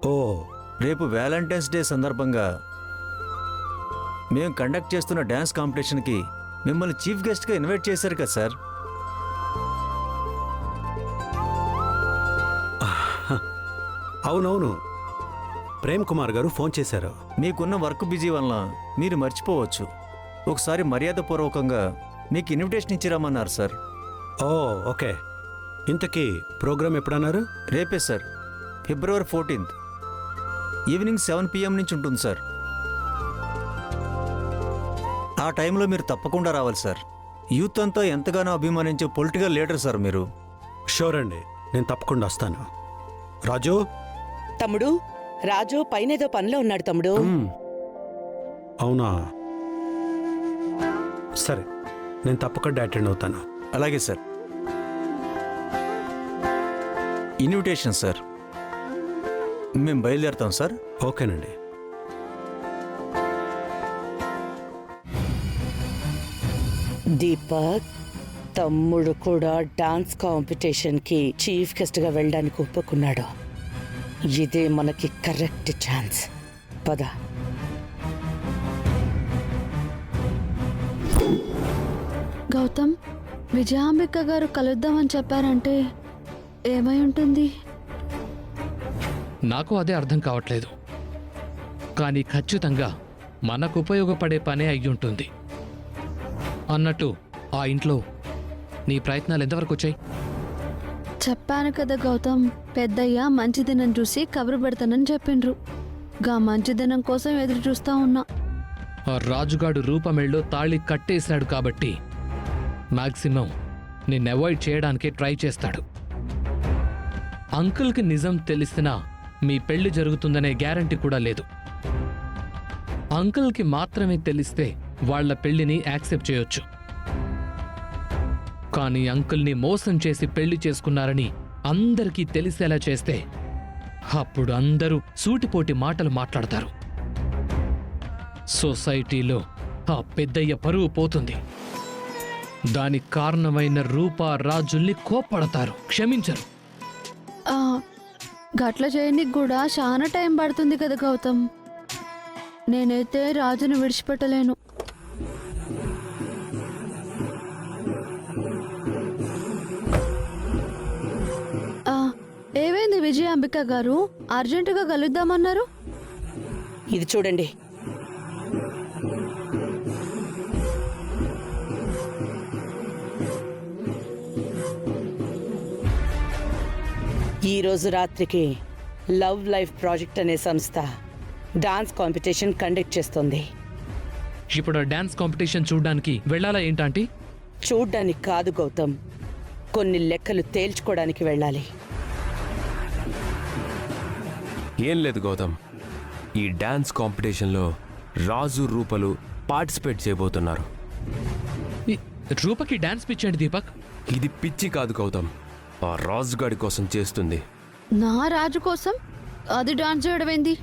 ఓ, రేపు Valentine's day సందర్భంగా మేము కండక్ట్ చేస్తున్న డ్యాన్స్ కాంపిటీషన్కి మిమ్మల్ని చీఫ్ గెస్ట్గా ఇన్వైట్ చేశారు కదా సార్. అవునవును, ప్రేమ్ కుమార్ గారు ఫోన్ చేశారు. మీకున్న వర్క్ బిజీ వలన మీరు మర్చిపోవచ్చు. ఒకసారి మర్యాదపూర్వకంగా మీకు ఇన్విటేషన్ ఇచ్చిరమ్మన్నారు సార్. ఓ ఓకే. ఇంతకీ ప్రోగ్రామ్ ఎప్పుడన్నారు? రేపే sir, February 14th evening 7 PM నుంచి ఉంటుంది సార్. ఆ టైంలో మీరు తప్పకుండా రావాలి సార్. యూత్ అంతా ఎంతగానో అభిమానించే పొలిటికల్ లీడర్ సార్ మీరు. షూర్ అండి, నేను తప్పకుండా వస్తాను. రాజు. తమ్ముడు, రాజు పైనేదో పనిలో ఉన్నాడు తమ్ముడు. అవునా, సరే, నేను తప్పకుండా అటెండ్ అవుతాను. అలాగే సార్. Invitation sir. మేము బయలుదేరుతాం సార్. ఓకేనండి. దీపక్, తమ్ముడు కూడా డాన్స్ కాంపిటీషన్కి చీఫ్ గెస్ట్గా వెళ్ళడానికి ఒప్పుకున్నాడు. ఇదే మనకి కరెక్ట్ ఛాన్స్. పద. గౌతమ్, విజయాంబిక గారు కలుద్దామని చెప్పారంటే ఏమై ఉంటుంది? నాకు అదే అర్థం కావట్లేదు. కానీ ఖచ్చితంగా మనకు ఉపయోగపడే పనే అయ్యుంటుంది. అన్నట్టు ఆ ఇంట్లో నీ ప్రయత్నాలు ఎంతవరకు వచ్చాయి? చెప్పాను కదా గౌతమ్, పెద్దయ్య మంచి దినం చూసి కబురు పెడతానని చెప్పిండ్రు. గా మంచి దినం కోసం ఎదురు చూస్తా ఉన్నా. ఆ రాజుగాడు రూపమెళ్ళో తాళి కట్టేశాడు కాబట్టి మాక్సిమం నిన్ను అవాయిడ్ చేయడానికే ట్రై చేస్తాడు. అంకుల్కి నిజం తెలిసినా మీ పెళ్లి జరుగుతుందనే గ్యారంటీ కూడా లేదు. అంకుల్కి మాత్రమే తెలిస్తే వాళ్ల పెళ్లిని యాక్సెప్ట్ చేయొచ్చు. కానీ అంకుల్ని మోసం చేసి పెళ్లి చేసుకున్నారని అందరికీ తెలిసేలా చేస్తే అప్పుడు అందరూ సూటిపోటి మాటలు మాట్లాడతారు. సొసైటీలో ఆ పెద్దయ్య పరువు పోతుంది. దానికి కారణమైన రూపా రాజుల్ని కోప్పడతారు, క్షమించరు. గట్ల చేయనికి కూడా చాలా టైం పడుతుంది కదా గౌతమ్. నేనైతే రాజును విడిచిపెట్టలేను. ఏమైంది విజయాంబిక గారు, అర్జెంటుగా కలుద్దామన్నారు? ఇది చూడండి. ఈరోజు రాత్రికి లవ్ లైఫ్ ప్రాజెక్ట్ అనే సంస్థ డాన్స్ కాంపిటీషన్ కండక్ట్ చేస్తుంది. ఇప్పుడు డాన్స్ కాంపిటీషన్ చూడ్డానికి వెళ్ళాలా ఏంటంటే? చూడ్డానికి కాదు గౌతమ్, కొన్ని లెక్కలు తేల్చుకోవడానికి వెళ్ళాలి. ఏం లేదు గౌతమ్, ఈ డాన్స్ కాంపిటీషన్లో రాజు రూపలు పార్టిసిపేట్ చేయబోతున్నారు. రూపకి డాన్స్ పిచ్చండి దీపక్. ఇది పిచ్చి కాదు గౌతమ్, ఆ రాజుగాడి కోసం చేస్తుంది. నా రాజు కోసం అది డాన్స్ చేయడం ఏంది?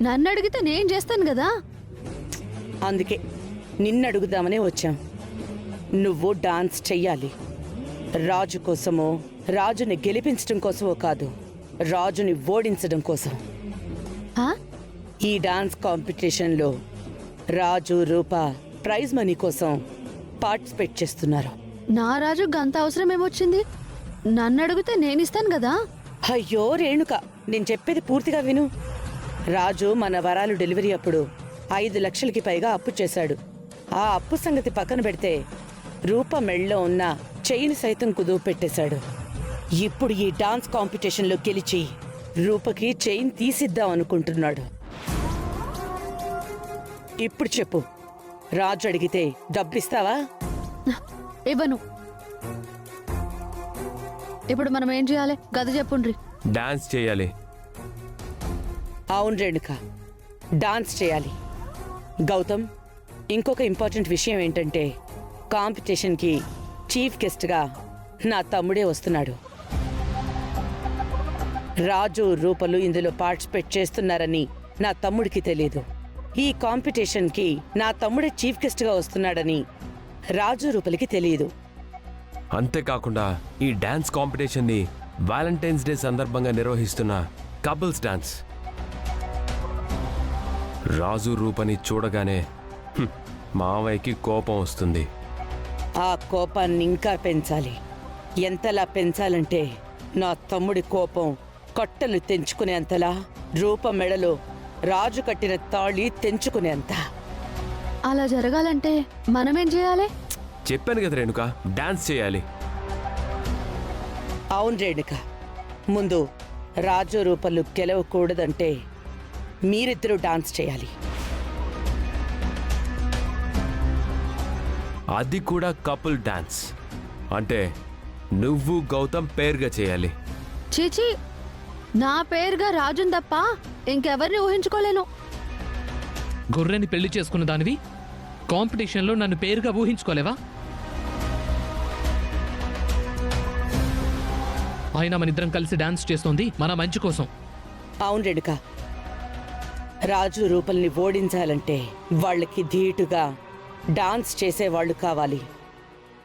నన్ను అడిగితే నేను చేస్తాను కదా. అందుకే నిన్ను అడుగుదామనే వచ్చాం. నువ్వు డాన్స్ చెయ్యాలి. రాజు కోసమో, రాజుని గెలిపించడం కోసమో కాదు, రాజుని ఓడించడం కోసం. ఈ డాన్స్ కాంపిటీషన్లో రాజు, రూప ప్రైజ్ మనీ కోసం పార్టిసిపేట్ చేస్తున్నారు. నా రాజు గంత అవసరం ఏమొచ్చింది? నన్ను అడిగితే నేను ఇస్తాను కదా. అయ్యో రేణుక, నేను చెప్పేది పూర్తిగా విను. రాజు మన వరాలు డెలివరీ అప్పుడు 5 లక్షలకి పైగా అప్పు చేశాడు. ఆ అప్పు సంగతి పక్కన పెడితే రూప మెళ్ళలో ఉన్న చైన్ సైతం కుదువు పెట్టేశాడు. ఇప్పుడు ఈ డాన్స్ కాంపిటీషన్లో గెలిచి రూపకి చైన్ తీసిద్దాం అనుకుంటున్నాడు. ఇప్పుడు చెప్పు, రాజు అడిగితే డబ్బిస్తావా? ఇవ్వను. ఇప్పుడు మనం ఏం చేయాలి? గది చెప్పుండ్రి. డాన్స్ చేయాలి. అవును రేణుక, డాన్స్ చేయాలి. గౌతమ్, ఇంకొక ఇంపార్టెంట్ విషయం ఏంటంటే కాంపిటీషన్కి చీఫ్ గెస్ట్గా నా తమ్ముడే వస్తున్నాడు. రాజు, రూపలు ఇందులో పార్టిసిపేట్ చేస్తున్నారని నా తమ్ముడికి తెలీదు. ఈ కాంపిటీషన్కి నా తమ్ముడే చీఫ్ గెస్ట్గా వస్తున్నాడని రాజు, రూపలికి తెలియదు. అంతేకాకుండా ఈ డాన్స్ కాంపిటీషన్ని వ్యాలంటైన్స్ డే సందర్భంగా నిర్వహిస్తున్న కపుల్స్ డాన్స్ రాజు రూపని చూడగానే మావయ్యకి కోపం వస్తుంది. ఆ కోపాన్ని ఇంకా పెంచాలి. ఎంతలా పెంచాలంటే నా తమ్ముడి కోపం కట్టలు తెంచుకునేంతలా, రూప మెడలో రాజు కట్టిన తాళి తెంచుకునేంత. అలా జరగాలంటే మనమేం చేయాలి? చెప్పాను కదా రేణుక, డాన్స్ చేయాలి. అవును రేణుక, ముందు రాజు రూపలు గెలవకూడదంటే మీరిద్దరూ డాన్స్ చేయాలి. అది కూడా కపుల్ డాన్స్. అంటే నువ్వు గౌతమ్ పేరుగా చేయాలి. చీచీ, నా పేరుగా రాజుని తప్ప ఇంకెవరిని ఊహించుకోలేను. గొర్రెని పెళ్లి చేసుకున్న దానివి కాంపిటీషన్లో నన్ను పేరుగా ఊహించుకోలేవా? ఆయన మన ఇద్దరం కలిసి డాన్స్ చేస్తోంది మన మంచి కోసం. అవును రేణుక, రాజు రూపల్ని ఓడించాలంటే వాళ్ళకి ధీటుగా డాన్స్ చేసేవాళ్ళు కావాలి.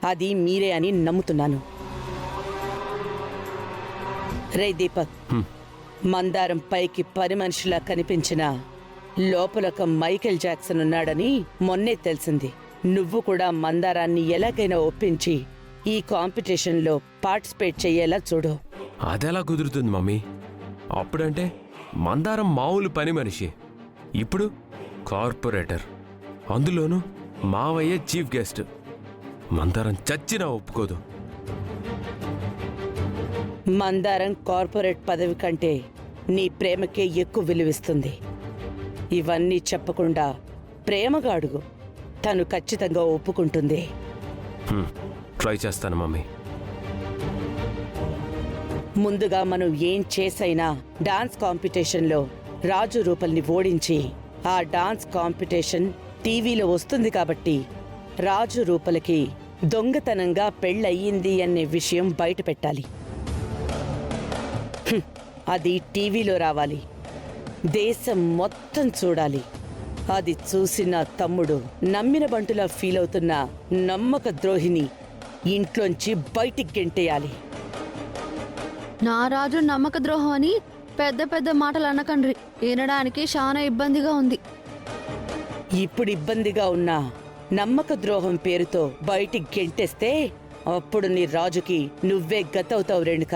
అది మీరే అని నమ్ముతున్నాను. రే దీపక్, మందారం పైకి పని మనిషిలా కనిపించిన లోపలొక మైకేల్ జాక్సన్ ఉన్నాడని మొన్నే తెలిసింది. నువ్వు కూడా మందారాన్ని ఎలాగైనా ఒప్పించి ఈ కాంపిటీషన్లో పార్టిసిపేట్ చెయ్యేలా చూడు. అదెలా కుదురుతుంది మమ్మీ? అప్పుడంటే మందారం మామూలు పని మనిషి, ఇప్పుడు కార్పొరేటర్, అందులోనూ మావయ్య చీఫ్ గెస్ట్. మందారం చచ్చినా ఒప్పుకోదు. మందారం కార్పొరేట్ పదవి కంటే నీ ప్రేమకే ఎక్కువ విలువిస్తుంది. ఇవన్నీ చెప్పకుండా ప్రేమగా అడుగు, తను ఖచ్చితంగా ఒప్పుకుంటుంది. ట్రై చేస్తాను మమ్మీ. ముందుగా మనం ఏం చేసైనా డాన్స్ కాంపిటీషన్లో రాజు రూపల్ని ఓడించి ఆ డాన్స్ కాంపిటీషన్ టీవీలో వస్తుంది కాబట్టి రాజు రూపలకి దొంగతనంగా పెళ్ళయింది అనే విషయం బయట పెట్టాలి. అది టీవీలో రావాలి, దేశం మొత్తం చూడాలి. అది చూసిన తమ్ముడు నమ్మిన బంటులా ఫీల్ అవుతున్న నమ్మక ద్రోహిని ఇంట్లోంచి బయటికి గెంటేయాలి. నా రాజు నమ్మక ద్రోహం అని పెద్ద పెద్ద మాటలు అనకండ్రి, వినడానికి చాలా ఇబ్బందిగా ఉంది. ఇప్పుడు ఇబ్బందిగా ఉన్న నమ్మక ద్రోహం పేరుతో బయటికి గెంటేస్తే అప్పుడు నీ రాజుకి నువ్వే గతవుతావు రేణుక.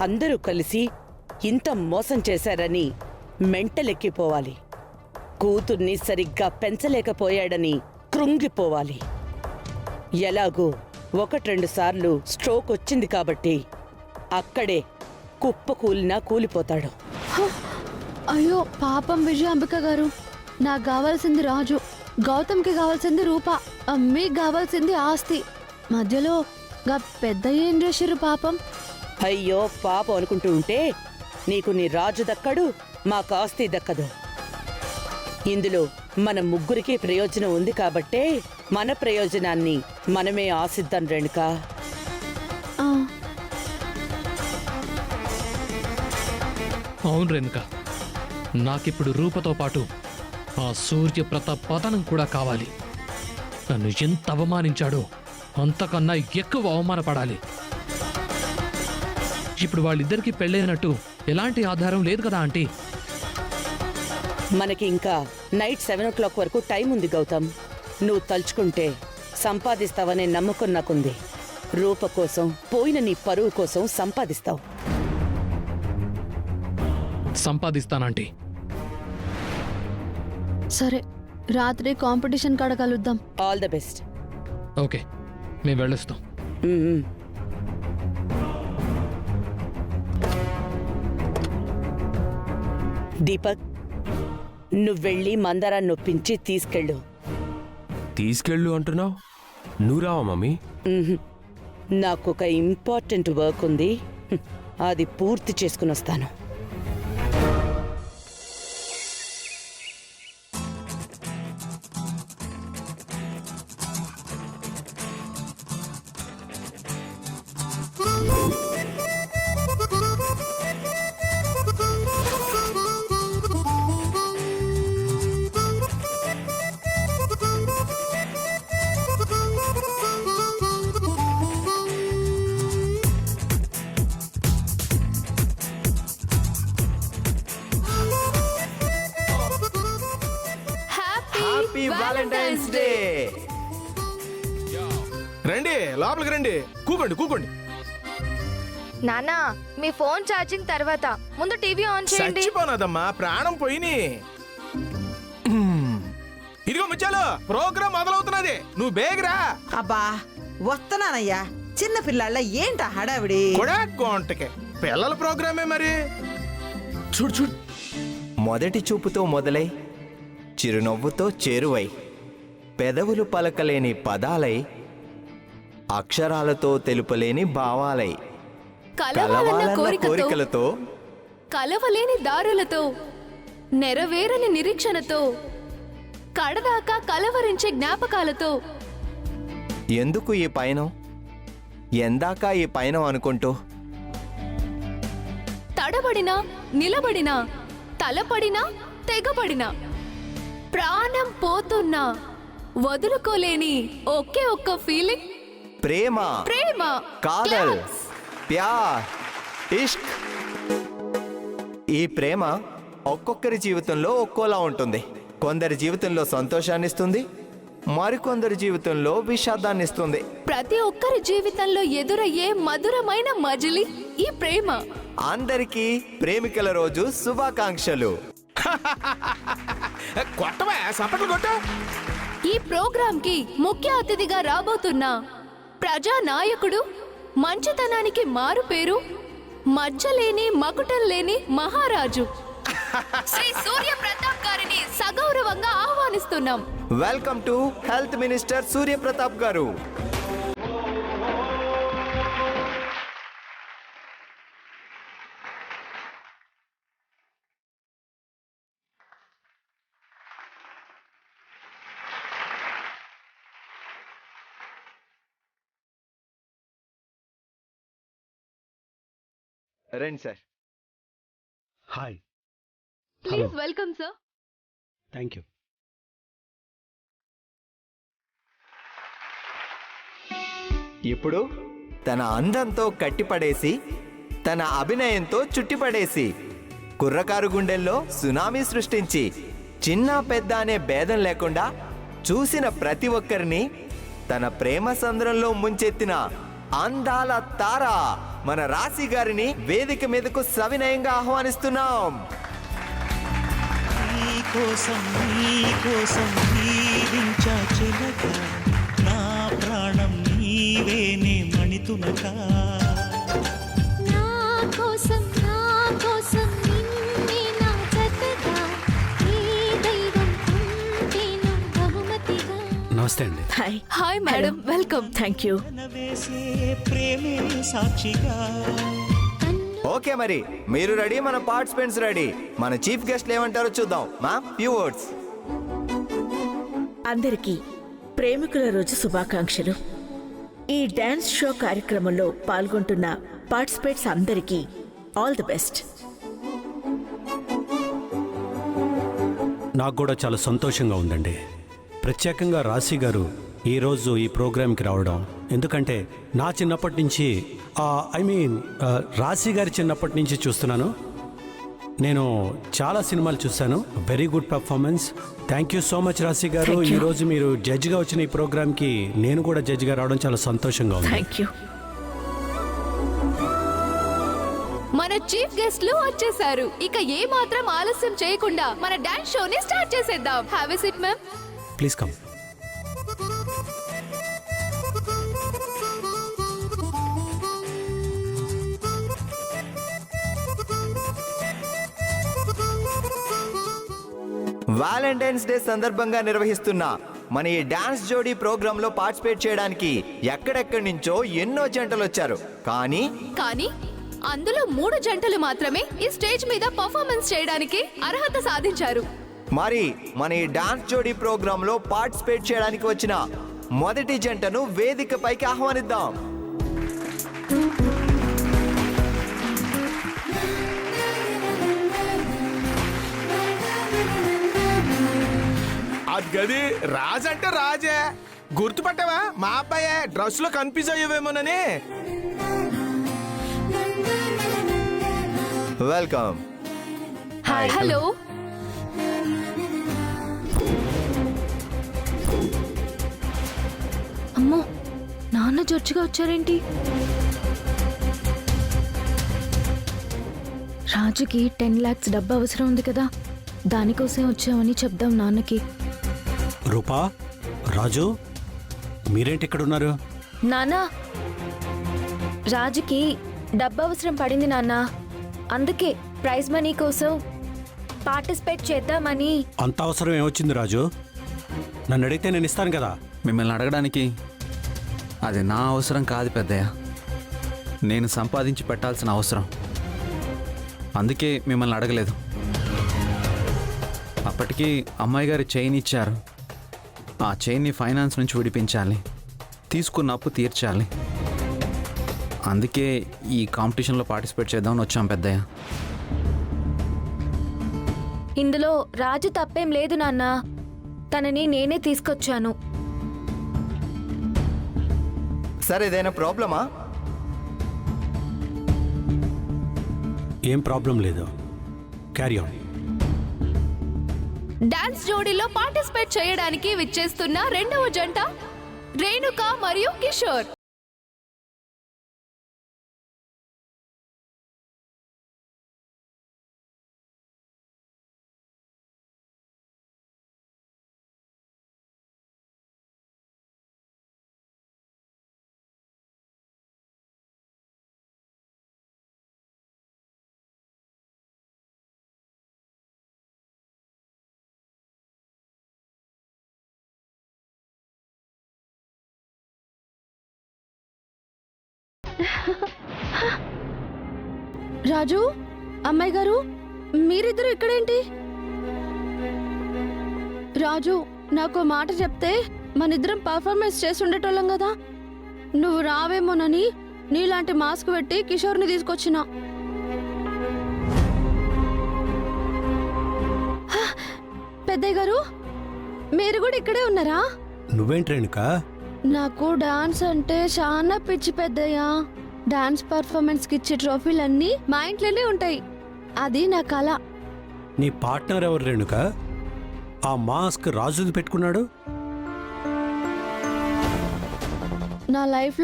అందరూ కలిసి ఇంత మోసం చేశారని మెంటలెక్కిపోవాలి. కూతుర్ని సరిగ్గా పెంచలేకపోయాడని కృంగిపోవాలి. ఎలాగూ 1-2 సార్లు స్ట్రోక్ వచ్చింది కాబట్టి అక్కడే కుప్ప కూలినా కూలిపోతాడు. అయ్యో పాపం విజయాంబిక గారు, నాకు కావాల్సింది రాజు, గౌతమ్కి కావాల్సింది రూప, మీకు కావాల్సింది ఆస్తి. మధ్యలో గా పెద్ద ఏం చేసిర్రు పాపం? అయ్యో పాపం అనుకుంటూ ఉంటే నీకు నీ రాజు దక్కడు, మాకు ఆస్తి దక్కదు. ఇందులో మన ముగ్గురికి ప్రయోజనం ఉంది కాబట్టే మన ప్రయోజనాన్ని మనమే ఆశిద్దాం రేణుక. ఆ, అవును రేణుక, నాకిప్పుడు రూపతో పాటు ఆ సూర్యప్రతాప్ పతనం కూడా కావాలి. నన్ను ఎంత అవమానించాడో అంతకన్నా ఎక్కువ అవమానపడాలి. ఇప్పుడు వాళ్ళిద్దరికీ పెళ్ళైనట్టు ఎలాంటి ఆధారం లేదు కదా ఆంటీ? మనకి ఇంకా నైట్ 7 o'clock వరకు టైం ఉంది గౌతమ్. నువ్వు తలుచుకుంటే సంపాదిస్తావనే నమ్మకం నాకుంది. రూప కోసం, పోయిన నీ పరువు కోసం సంపాదిస్తావు. సంపాదిస్తానంటీ. సరే, రాత్రి కాంపిటీషన్ కాడ కలుద్దాం. All the best. ఓకే, మేము వెళ్ళొస్తాం. దీపక్, నువ్వెళ్ళి మందారాన్ని నొప్పించి తీసుకెళ్ళు. తీసుకెళ్ళు అంటున్నావు, నువ్వు రావా మమ్మీ? నాకొక ఇంపార్టెంట్ వర్క్ ఉంది, అది పూర్తి చేసుకుని వస్తాను. Happy Valentine's day. రండి లోపలికి రండి, కూకోండి కూకోండి. నానా మీ ఫోన్ ఛార్జింగ్ తర్వాత ముందు టీవీ ఆన్ చేయండి. చచ్చిపోనాదమ్మా, ప్రాణం పోయిని. ఇదిగో ముచ్చాలు, ప్రోగ్రామ్ మొదలవుతున్నది, నువ్వు బేగరా. అబ్బా వస్తున్నానయ్యా. చిన్న పిల్లాళ్ళ ఏంటా హడావిడి? కూడా కోంటకి పిల్లల ప్రోగ్రామే మరి. చూడు చూడు, మొదటి చూపుతో మొదలై చిరునవ్వుతో చేరువై పెదవులు పలకలేని పదాలై అక్షరాలతో తెలుపలేని భావాలై కలవాలన్న కోరికలతో కలవలేని దారులతో నెరవేరని నిరీక్షణతో కడదాకా కలవరించే జ్ఞాపకాలతో ఎందుకు ఈ పయనం, ఎందాక ఈ పయనం అనుకుంటూ తడబడినా నిలబడినా తలపడినా తెగపడినా ప్రాణం పోతున్నా వదులుకోలేని ఒకే ఒక్క ఫీలింగ్ ప్రేమ, ప్రేమ. కాదల్, ప్యార్, ఇష్క్. ఈ ప్రేమ ఒక్కొక్కరి జీవితంలో ఒక్కోలా ఉంటుంది. కొందరి జీవితంలో సంతోషాన్ని ఇస్తుంది, మరికొందరి జీవితంలో విషాదాన్ని ఇస్తుంది. ప్రతి ఒక్కరి జీవితంలో ఎదురయ్యే మధురమైన మజిలీ ఈ ప్రేమ. అందరికీ ప్రేమికుల రోజు శుభాకాంక్షలు. కొట్టవా సపట్లు కొట్ట. ఈ ప్రోగ్రామ్ కి ముఖ్య అతిథిగా రాబోతున్న ప్రజా నాయకుడు, మంచితనానికి మారు పేరు, మజ్జలేని మకుటం లేని మహారాజు శ్రీ సూర్య ప్రతాప్ గారిని సగౌరవంగా ఆహ్వానిస్తున్నాం. వెల్కమ్ టు హెల్త్ మినిస్టర్ సూర్య ప్రతాప్ గారు. రండి sir. Hi. Please welcome sir. Thank you. ఇప్పుడు తన అందంతో కట్టిపడేసి, తన అభినయంతో చుట్టిపడేసి, కుర్రకారు గుండెల్లో సునామీ సృష్టించి, చిన్న పెద్ద అనే భేదం లేకుండా చూసిన ప్రతి ఒక్కరిని తన ప్రేమ సంద్రంలో ముంచెత్తిన అందాల తార మన రాశి గారిని వేదిక మీదకు సవినయంగా ఆహ్వానిస్తున్నాం. నీకోసం జీవించా చిలక, నా ప్రాణం నీవేనే మణితునక. నిన్నే నా జతగా ఈ దైవం పంపిన బహుమతిగా. నమస్తే అండి. Hi. Hi madam, welcome. Thank you. వేసే ప్రేమే సాక్షిగా. ఓకే, మరి మీరు రెడీ, మన పార్టిసిపెంట్స్ రెడీ. మన చీఫ్ గెస్ట్లు ఏమంటారో చూద్దాం. Ma'am, few words. అందరికీ ప్రేమికుల రోజు శుభాకాంక్షలు. ఈ డాన్స్ షో కార్యక్రమంలో పాల్గొంటున్న పార్టిసిపేట్స్ అందరికీ ఆల్ ది బెస్ట్. నాకు కూడా చాలా సంతోషంగా ఉందండి. ప్రత్యేకంగా రాశి గారు ఈరోజు ఈ ప్రోగ్రాంకి రావడం, ఎందుకంటే నా చిన్నప్పటి నుంచి రాశి గారి చిన్నప్పటి నుంచి చూస్తున్నాను. నేను చాలా సినిమాలు చూశాను. Very good performance. Thank you so much రాశి గారు. ఈరోజు మీరు జడ్జిగా వచ్చిన ఈ ప్రోగ్రాంకి నేను కూడా జడ్జిగా రావడం చాలా సంతోషంగా ఉంది. Thank you. మన చీఫ్ గెస్ట్లు వచ్చేసారు. ఇక ఏ మాత్రం ఆలస్యం చేయకుండా మన డాన్స్ షోని స్టార్ట్ చేసేద్దాం. Have a seat ma'am. Please come. Valentine's day సందర్భంగా నిర్వహిస్తున్న మన ఈ డాన్స్ జోడీ ప్రోగ్రామ్ లో పార్టిసిపేట్ చేయడానికి ఎక్కడెక్కడి నుంచో ఎన్నో జంటలు వచ్చారు. కానీ అందులో 3 జంటలు మాత్రమే ఈ స్టేజ్ మీద పర్ఫార్మెన్స్ చేయడానికి అర్హత సాధించారు. మరి మన ఈ డాన్స్ జోడీ ప్రోగ్రామ్ లో పార్టిసిపేట్ చేయడానికి వచ్చిన మొదటి జంటను వేదికపైకి ఆహ్వానిద్దాం. అది గది రాజు అంటే రాజే. గుర్తుపట్టావా? మా అబ్బాయే. డ్రెస్ లో కన్ఫ్యూజ్ అయ్యేవేమోనని. వెల్కమ్. హలో. జడ్జిగా వచ్చారేంటి? రాజుకి 10 lakhs డబ్బు అవసరం ఉంది కదా, దానికోసం వచ్చామని చెప్దాం నాన్నకి. రూపా, రాజు, మీరేంటి ఇక్కడ ఉన్నారు? నానా, రాజుకి డబ్బు అవసరం పడింది నాన్న, అందుకే ప్రైజ్ మనీ కోసం పార్టిసిపేట్ చేద్దామని. అంత అవసరం ఏమొచ్చింది రాజు? నన్ను అడిగితే నేను ఇస్తాను కదా. మిమ్మల్ని అడగడానికి అది నా అవసరం కాదు పెద్దయ్య, నేను సంపాదించి పెట్టాల్సిన అవసరం. అందుకే మిమ్మల్ని అడగలేదు. అప్పటికి అమ్మాయి గారి చైన్ ఇచ్చారు. ఆ చైన్ని ఫైనాన్స్ నుంచి విడిపించాలి, తీసుకున్న అప్పు తీర్చాలి. అందుకే ఈ కాంపిటీషన్లో పార్టిసిపేట్ చేద్దామని వచ్చాం పెద్దయ్య. ఇందులో రాజు తప్పేం లేదు నాన్న, తనని నేనే తీసుకొచ్చాను. సరే, ఏదైనా ప్రాబ్లమా? ఏం ప్రాబ్లం లేదు, క్యారీ ఆన్. డాన్స్ జోడీలో పార్టిసిపేట్ చేయడానికి విచ్చేస్తున్న రెండవ జంట రేణుక మరియు కిషోర్. రాజు, అమ్మాయి గారు, మీరిద్దరు ఇక్కడేంటి? రాజు, నాకు మాట చెప్తే మనిద్దరం పర్ఫార్మెన్స్ చేసి ఉండేటోళ్ళం కదా. నువ్వు రావేమోనని నీలాంటి మాస్క్ పెట్టి కిషోర్ని తీసుకొచ్చిన. పెద్దయ్య గారు, మీరు కూడా ఇక్కడే ఉన్నారా? నువ్వేంటి రేణుక? నాకు డాన్స్ అంటే చాలా పిచ్చి పెద్దయ్య. డాన్స్ పర్ఫార్మెన్స్ కి ఇచ్చే ట్రోఫీలన్నీ మా ఇంట్లోనే ఉంటాయి. అది నా కళ. నీ పార్ట్నర్ ఎవరు రేణుక? ఆ మాస్క్ రాజుది పెట్టుకున్నాడు. నా లైఫ్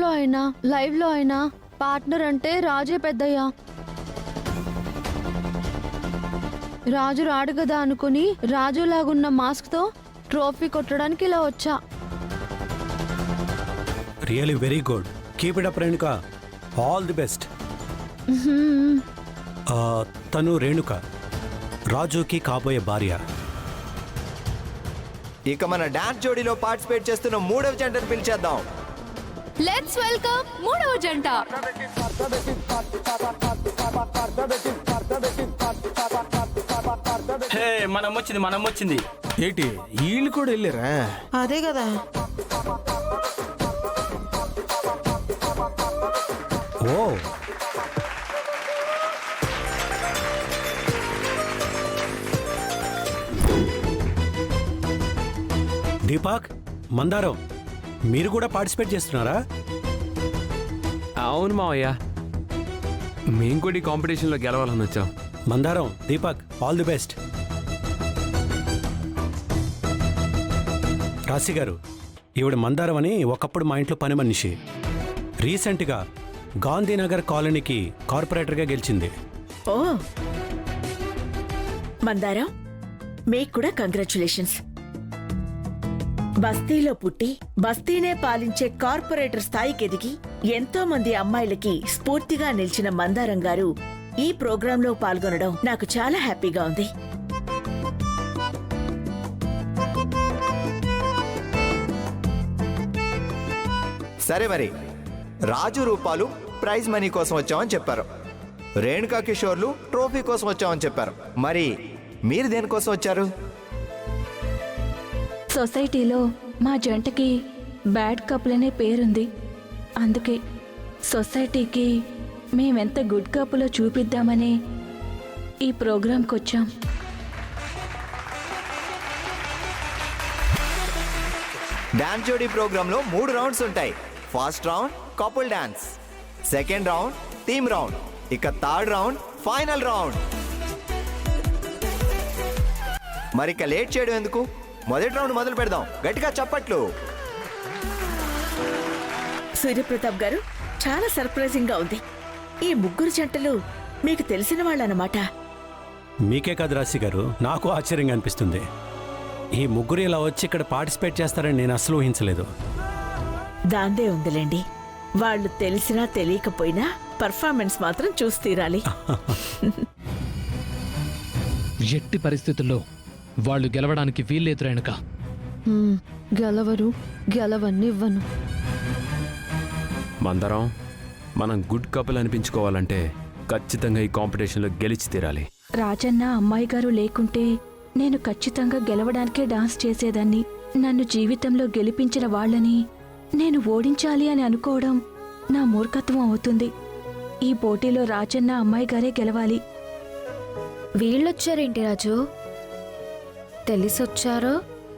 లో అయినా పార్ట్నర్ అంటే రాజే పెద్దయ్య. రాజు రాడు కదా అనుకుని రాజులాగున్న మాస్క్ తో ట్రోఫీ కొట్టడానికి ఇలా వచ్చా. Really very good, keep it up Renuka, all the best. తను రేణుక, రాజుకి కాబోయే భార్య. ఇక మన డాన్స్ జోడీలో పార్టిసిపేట్ చేస్తున్న మూడవ జంటను పిలిచేద్దాం. లెట్స్ వెల్కమ్ మూడవ జంట. మనం వచ్చింది ఏంటి? వీళ్ళు కూడా వెళ్ళారా? అదే కదా. ఓ, దీపక్, మందారం, మీరు కూడా పార్టిసిపేట్ చేస్తున్నారా? అవును మావయ్య, మేము కూడా ఈ కాంపిటీషన్లో గెలవాలని వచ్చాం. మందారం, దీపక్, ఆల్ ది బెస్ట్. రాశి గారు, ఈవిడ మందారం అని ఒకప్పుడు మా ఇంట్లో పని మనిషి. రీసెంట్గా గాంధీనగర్ కాలనీకి కార్పొరేటర్గా గెలిచింది. ఓ మందారం, మీకు కూడా కంగ్రాచులేషన్స్. బస్తీలో పుట్టి బస్తీనే పాలించే కార్పొరేటర్ స్థాయికి ఎదిగి ఎంతో మంది అమ్మాయిలకి స్ఫూర్తిగా నిలిచిన మందారం గారు ఈ ప్రోగ్రాంలో పాల్గొనడం నాకు చాలా హ్యాపీగా ఉంది. సరే, మరి రాజు, రూపాలు ప్రైజ్ మనీ కోసం వచ్చామని చెప్పారు. రేణుకా, కిషోర్లు ట్రోఫీ కోసం వచ్చామని చెప్పారు. మరి మీరు దేనికోసం వచ్చారు? సొసైటీలో మా జంటకి బ్యాడ్ కపుల్ అనే పేరుంది. అందుకే సొసైటీకి మేమెంత గుడ్ కపులో చూపిద్దామని ఈ ప్రోగ్రాంకి వచ్చాం. డాన్స్ జోడీ ప్రోగ్రాంలో 3 రౌండ్స్ ఉంటాయి. First round couple dance, second round team round, ఇక థర్డ్ రౌండ్ ఫైనల్ రౌండ్. మరిక లేట్ చేయడం ఎందుకు? మొదటి రౌండ్ మొదలు పెడదాం. గట్టిగా చప్పట్లు. సూర్యప్రతాప్ గారు, చాలా సర్ప్రైజింగ్ గా ఉంది. ఈ ముగ్గురు జంటలు మీకు తెలిసిన వాళ్ళన్నమాట. మీకే కాదు రాశి గారు, నాకు ఆశ్చర్యంగా అనిపిస్తుంది. ఈ ముగ్గురు ఇలా వచ్చి ఇక్కడ పార్టిసిపేట్ చేస్తారని నేను అసలు ఊహించలేదు. దాందే ఉందిలేండి. వాళ్ళు తెలిసినా తెలియకపోయినా పర్ఫార్మెన్స్ మాత్రం చూసి తీరాలి. ఎట్టి పరిస్థితుల్లో వాళ్ళు గెలవడానికి వీల్లేదు రేణుక. గెలవరు, గెలవనివ్వను. మందరం, మనం గుడ్ కపుల్ అనిపించుకోవాలంటే ఖచ్చితంగా ఈ కాంపిటీషన్లో గెలిచి తీరాలి. రాజన్న అమ్మాయి గారు లేకుంటే నేను ఖచ్చితంగా గెలవడానికే డాన్స్ చేసేదాన్ని. నన్ను జీవితంలో గెలిపించిన వాళ్ళని నేను ఓడించాలి అని అనుకోవడం నా మూర్ఖత్వం అవుతుంది. ఈ పోటీలో రాజన్న అమ్మాయి గారే గెలవాలి. వీళ్ళొచ్చారేంటి రాజు? తెలిసొచ్చారో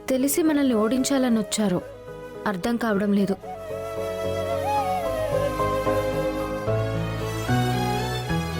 తెలిసి మనల్ని ఓడించాలని వచ్చారో అర్థం కావడం లేదు.